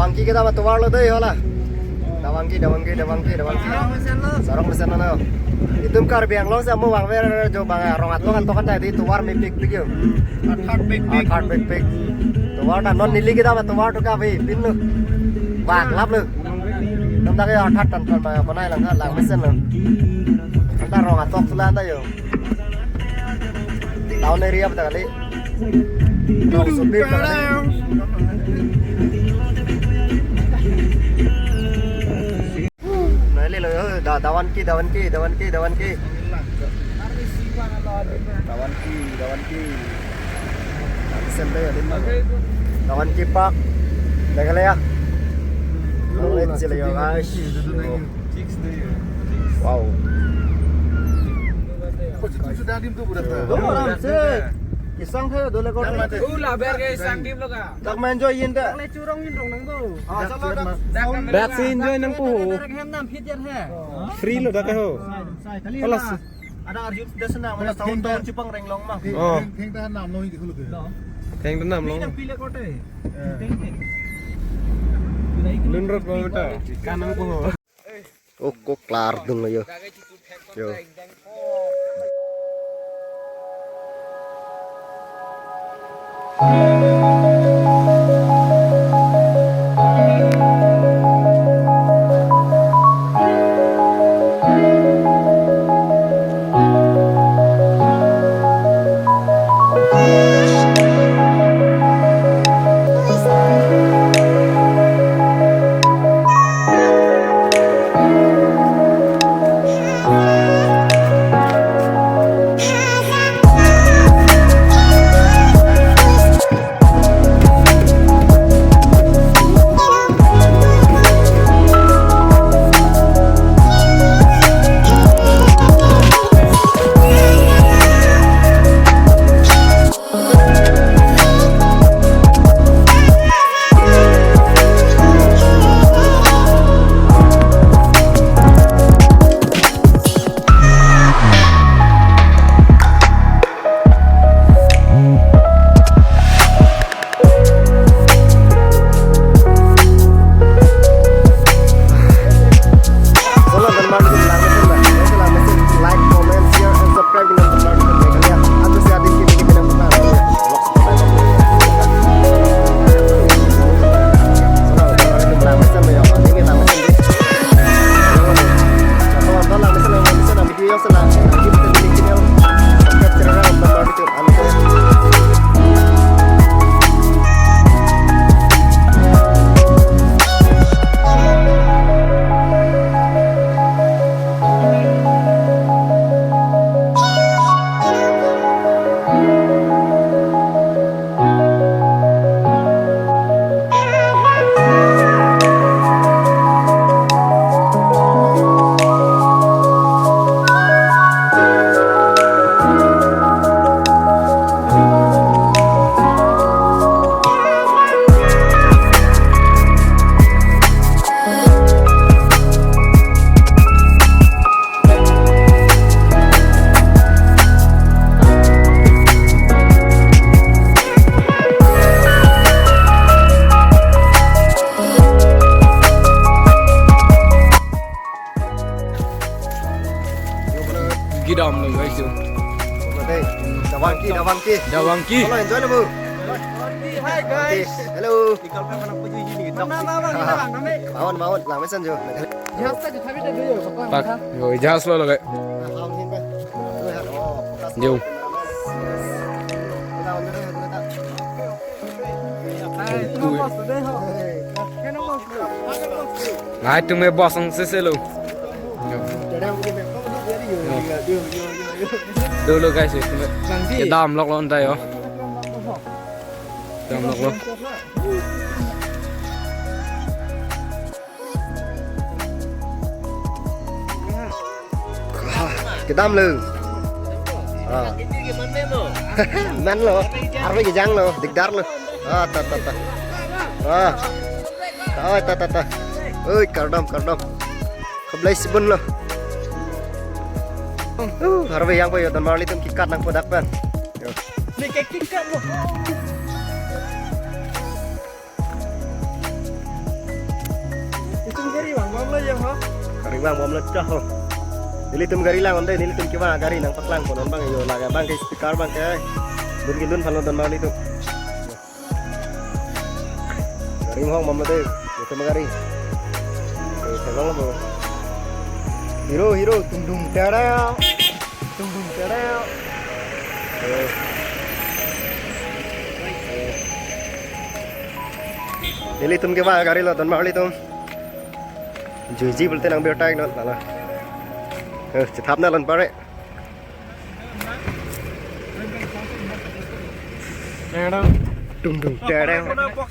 Dawangki kita mah tuar lo deh hola. Dawangki. Sarong mesin mana? Itu kar biang long sama bang ver jo bang rongat lo kan tokan tadi tuar mi pik yo. Hard pik. Tuar dan non nili kita mah tuar tuh kafe pin lo. Bạc lắp luôn. Chúng ta cái thắt trần mà con này là mesin rồi. Chúng ta rong atok sulan ta yo. Tahun ini apa kali? Rong supir kali. Nah, lo dawan ki. Mesin deh dawan ki pak. Dah kali ya. Let's see guys. Wow. Sudah dim tuh budak. Orang sih. Kisang he dole ko. Lah ber guys sang dim lo ka. Tak main joy yin dah. Le curong yin rong nang bo. Back scene joy nang po. Hem nam phit yan he. Free lo dah ho. Kalau Ada Arjun sudah senang mana tahun-tahun Jepang renglong mah. oh, heng tahan nam lo gitu loh. Heng tenam lo. Pile kote. Lunrot mau betul. Kanang po. Oh, kok kelar dong yo. Yo. Gidam lo guys yo. Đây, Dawangki. Kalau enjoy na bu. Hi guys. Hello. Mawan. Mawan, lang mesin jo. Jahaz tadi tadi yo. Pak, rồi jazz lo lại. Nhiều. Lại chúng mày bỏ sang xe luôn. Đưa luôn guys, cái đam lọc luôn đây hả? Đam lọc luôn. Cái đam lư. Men lo, arwah gejang lo, digdar lo. Ta. Ta. Oi, kardam. Keblai sibun lo. Arwah yang payo, dan marli tum kikat nang podak pan. Ni kayak kikat lo. yang ha. Garing bang bom lecah. Nili tum gari lang onde nili tum kiwa gari nang paklang konon bang yo laga bang ke speaker bang ke. Dun kilun phalo don bang itu. Garing hong bom lete. Itu gari. Sebang lo. Hero tung dung terau. Tung dung terau. Nili tum kiwa gari lo don bang itu. Juji bolte nang beotai no lala. Thapna lan pare. Nè đâu. Tung tung terau.